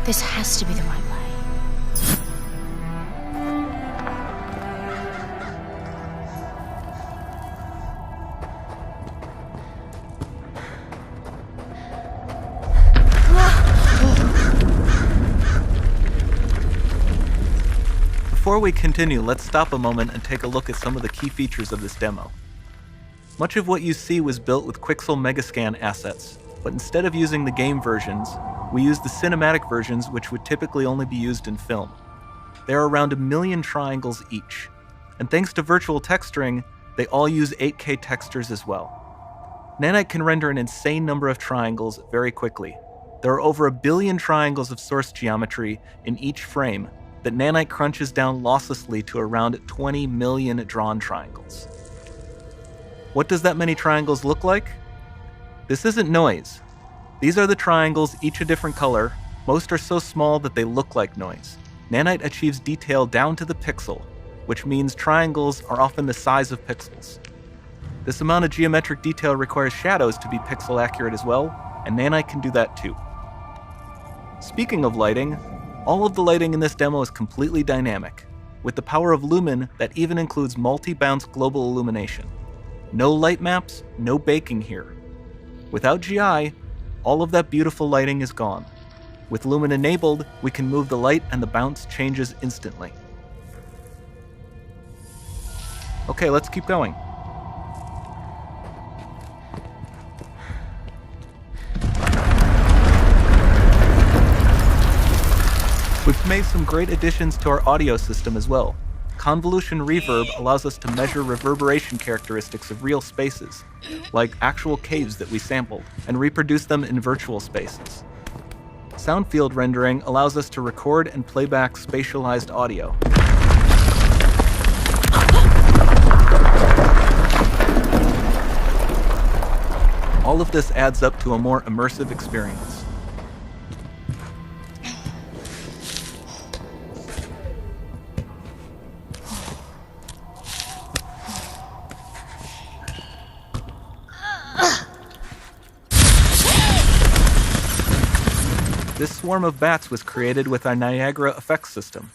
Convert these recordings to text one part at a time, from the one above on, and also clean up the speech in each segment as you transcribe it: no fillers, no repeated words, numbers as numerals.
This has to be the right way. Before we continue, let's stop a moment and take a look at some of the key features of this demo. Much of what you see was built with Quixel Megascan assets, but instead of using the game versions, we used the cinematic versions, which would typically only be used in film. There are around 1 million triangles each, and thanks to virtual texturing, they all use 8K textures as well. Nanite can render an insane number of triangles very quickly. There are over 1 billion triangles of source geometry in each frame that Nanite crunches down losslessly to around 20 million drawn triangles. What does that many triangles look like? This isn't noise. These are the triangles, each a different color. Most are so small that they look like noise. Nanite achieves detail down to the pixel, which means triangles are often the size of pixels. This amount of geometric detail requires shadows to be pixel accurate as well, and Nanite can do that too. Speaking of lighting, all of the lighting in this demo is completely dynamic, with the power of Lumen that even includes multi-bounce global illumination. No light maps, no baking here. Without GI, all of that beautiful lighting is gone. With Lumen enabled, we can move the light and the bounce changes instantly. Okay, let's keep going. We've made some great additions to our audio system as well. Convolution reverb allows us to measure reverberation characteristics of real spaces, like actual caves that we sampled, and reproduce them in virtual spaces. Sound field rendering allows us to record and playback spatialized audio. All of this adds up to a more immersive experience. This swarm of bats was created with our Niagara effects system.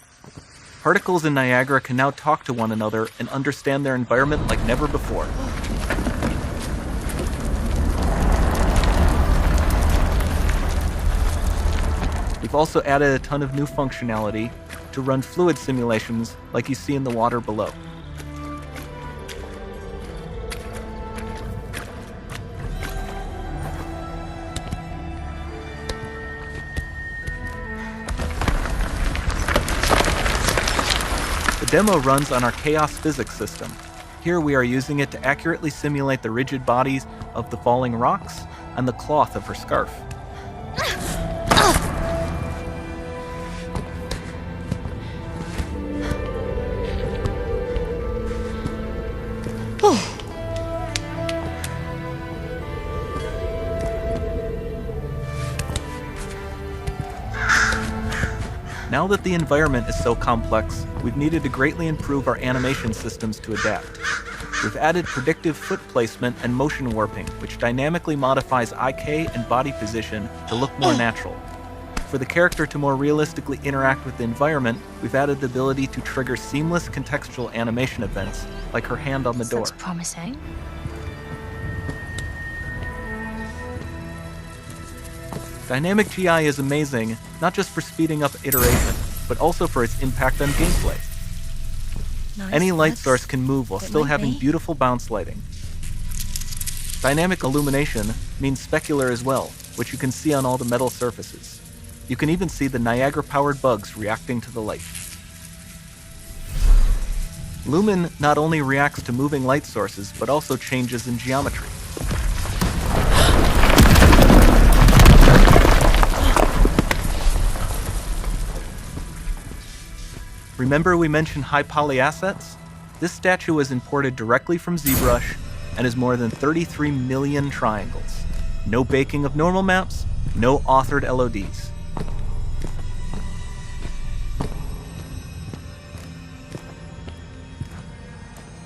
Particles in Niagara can now talk to one another and understand their environment like never before. We've also added a ton of new functionality to run fluid simulations like you see in the water below. The demo runs on our chaos physics system. Here we are using it to accurately simulate the rigid bodies of the falling rocks and the cloth of her scarf. Now that the environment is so complex, we've needed to greatly improve our animation systems to adapt. We've added predictive foot placement and motion warping, which dynamically modifies IK and body position to look more natural. For the character to more realistically interact with the environment, we've added the ability to trigger seamless contextual animation events, like her hand on the door. Looks promising. Dynamic GI is amazing, not just for speeding up iteration, but also for its impact on gameplay. Nice. Any light source can move while still having beautiful bounce lighting. Dynamic illumination means specular as well, which you can see on all the metal surfaces. You can even see the Niagara-powered bugs reacting to the light. Lumen not only reacts to moving light sources, but also changes in geometry. Remember we mentioned high poly assets? This statue was imported directly from ZBrush and is more than 33 million triangles. No baking of normal maps, no authored LODs.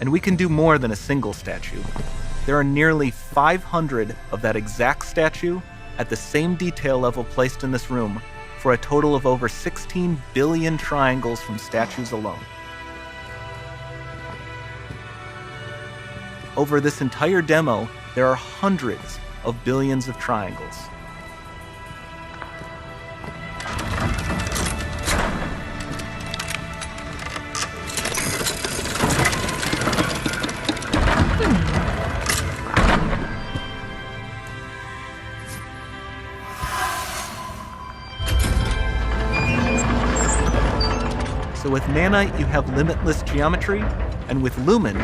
And we can do more than a single statue. There are nearly 500 of that exact statue at the same detail level placed in this room for a total of over 16 billion triangles from statues alone. Over this entire demo, there are hundreds of billions of triangles. So with Nanite, you have limitless geometry, and with Lumen,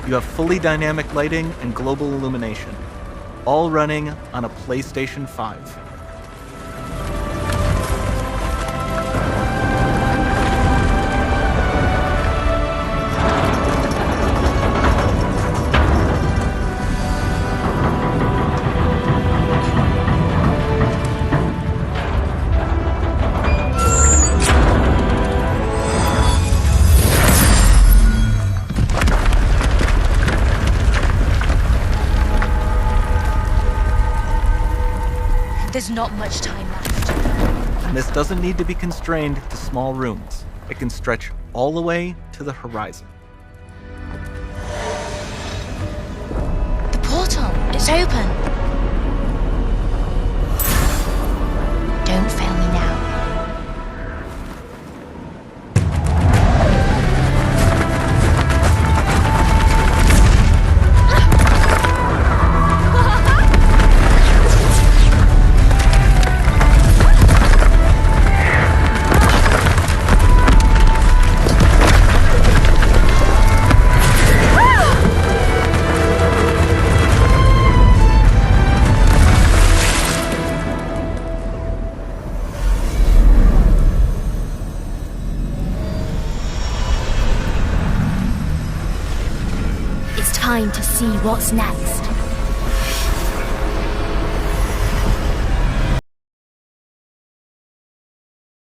you have fully dynamic lighting and global illumination, all running on a PlayStation 5. There's not much time left. And this doesn't need to be constrained to small rooms. It can stretch all the way to the horizon. The portal, it's open. Don't fail me now. Time to see what's next.